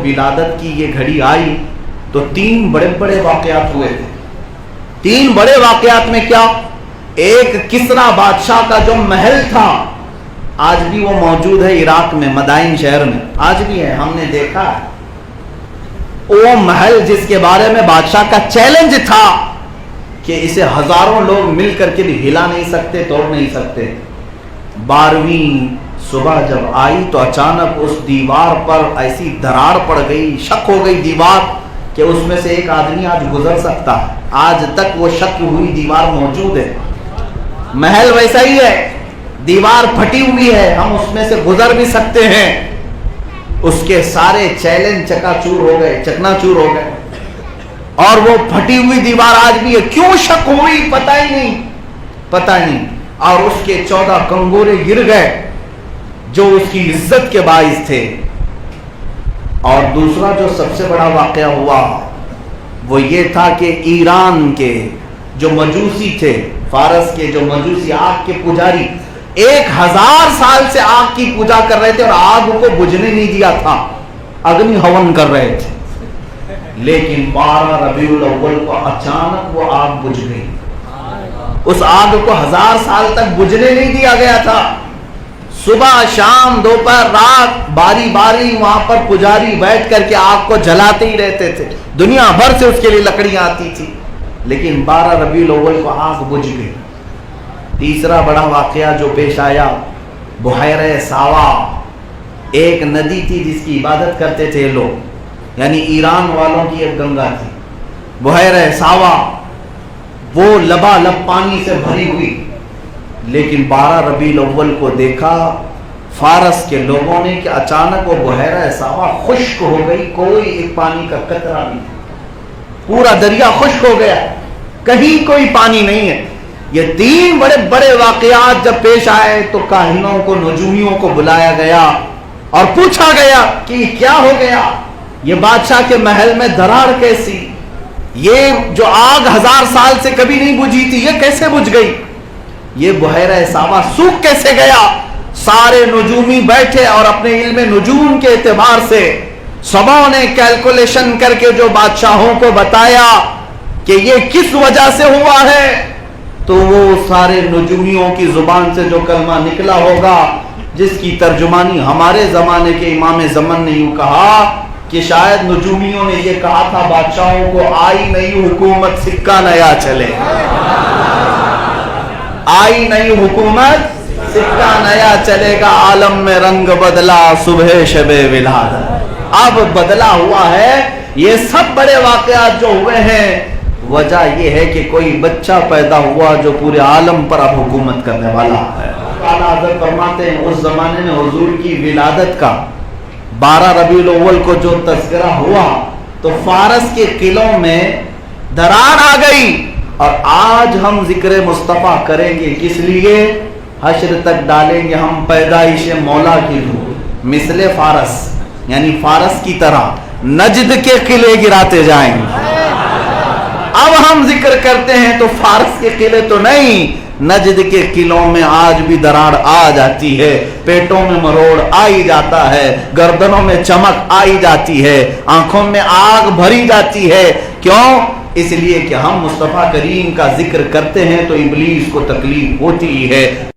ولادت کی یہ گھڑی آئی تو 3 بڑے بڑے واقعات ہوئے تھے. 3 بڑے واقعات میں کیا؟ ایک کسرا بادشاہ کا جو محل تھا، آج بھی وہ موجود ہے عراق میں، مدائن شہر میں آج بھی ہے، ہم نے دیکھا ہے. وہ محل جس کے بارے میں بادشاہ کا چیلنج تھا کہ اسے ہزاروں لوگ مل کر کے بھی ہلا نہیں سکتے، توڑ نہیں سکتے. 12ویں صبح جب آئی تو اچانک اس دیوار پر ایسی دراڑ پڑ گئی، شک ہو گئی دیوار کہ اس میں سے ایک آدمی آج گزر سکتا ہے. آج تک وہ شک ہوئی دیوار موجود ہے. محل ویسا ہی ہے، دیوار پھٹی ہوئی ہے، ہم اس میں سے گزر بھی سکتے ہیں. اس کے سارے چیلنج چکا چور ہو گئے، چکنا چور ہو گئے. اور وہ پھٹی ہوئی دیوار آج بھی ہے. کیوں شک ہوئی پتہ ہی نہیں، پتہ نہیں. اور اس کے 14 کنگورے گر گئے جو اس کی عزت کے باعث تھے. اور دوسرا جو سب سے بڑا واقعہ ہوا وہ یہ تھا کہ ایران کے جو مجوسی تھے، فارس کے جو مجوسی آگ کے پجاری، 1000 سال سے آگ کی پوجا کر رہے تھے اور آگ کو بجھنے نہیں دیا تھا، اگنی ہون کر رہے تھے. لیکن 12 ربیع الاول کو اچانک وہ آگ بجھ گئی. اس آگ کو 1000 سال تک بجھنے نہیں دیا گیا تھا. صبح شام دوپہر رات باری باری وہاں پر پجاری بیٹھ کر کے آگ کو جلاتے ہی رہتے تھے. دنیا بھر سے اس کے لیے لکڑیاں آتی تھی، لیکن 12 ربیع الاول کو آگ بجھ گئی. تیسرا بڑا واقعہ جو پیش آیا، بحیرہ ساوا، ایک ندی تھی جس کی عبادت کرتے تھے لوگ، یعنی ایران والوں کی ایک گنگا تھی بحیرہ ساوا. وہ لبالب پانی سے بھری ہوئی. لیکن 12 ربیع الاول کو دیکھا فارس کے لوگوں نے کہ اچانک وہ بحیرہ ساوا خشک ہو گئی، کوئی ایک پانی کا قطرہ نہیں، پورا دریا خشک ہو گیا، کہیں کوئی پانی نہیں ہے. یہ 3 بڑے بڑے واقعات جب پیش آئے تو کاہنوں کو، نجومیوں کو بلایا گیا اور پوچھا گیا کہ یہ کیا ہو گیا، یہ بادشاہ کے محل میں دراڑ کیسی، یہ جو آگ 1000 سال سے کبھی نہیں بجھی تھی یہ کیسے بجھ گئی، یہ بحیرہ ساوا سوکھ کیسے گیا. سارے نجومی بیٹھے اور اپنے علم نجوم کے اعتبار سے سبوں نے کیلکولیشن کر کے جو بادشاہوں کو بتایا کہ یہ کس وجہ سے ہوا ہے، تو وہ سارے نجومیوں کی زبان سے جو کلمہ نکلا ہوگا جس کی ترجمانی ہمارے زمانے کے امام زمن نے یوں کہا کہ شاید نجومیوں نے یہ کہا تھا بادشاہوں کو، آئی نئی حکومت سکہ نیا چلے، آئی نئی حکومت سکہ نیا چلے گا، عالم میں رنگ بدلا صبح شب ولادت. اب بدلا ہوا ہے. یہ سب بڑے واقعات جو ہوئے ہیں وجہ یہ ہے کہ کوئی بچہ پیدا ہوا جو پورے عالم پر اب حکومت کرنے والا ہے. اعلیٰ حضرت فرماتے ہیں اس زمانے میں حضور کی ولادت کا 12 ربیع الاول کو جو تذکرہ ہوا تو فارس کے قلعوں میں دراڑ آ گئی. اور آج ہم ذکر مصطفیٰ کریں گے کس لیے؟ حشر تک ڈالیں گے ہم پیدائش مولا کی دھوم، مثل فارس، یعنی فارس کی طرح نجد کے قلعے گراتے جائیں گے. اب ہم ذکر کرتے ہیں تو فارس کے قلعے تو نہیں، نجد کے قلعوں میں آج بھی دراڑ آ جاتی ہے، پیٹوں میں مروڑ آئی جاتا ہے، گردنوں میں چمک آئی جاتی ہے، آنکھوں میں آگ بھری جاتی ہے. کیوں؟ اس لیے کہ ہم مصطفیٰ کریم کا ذکر کرتے ہیں تو ابلیس کو تکلیف ہوتی ہے.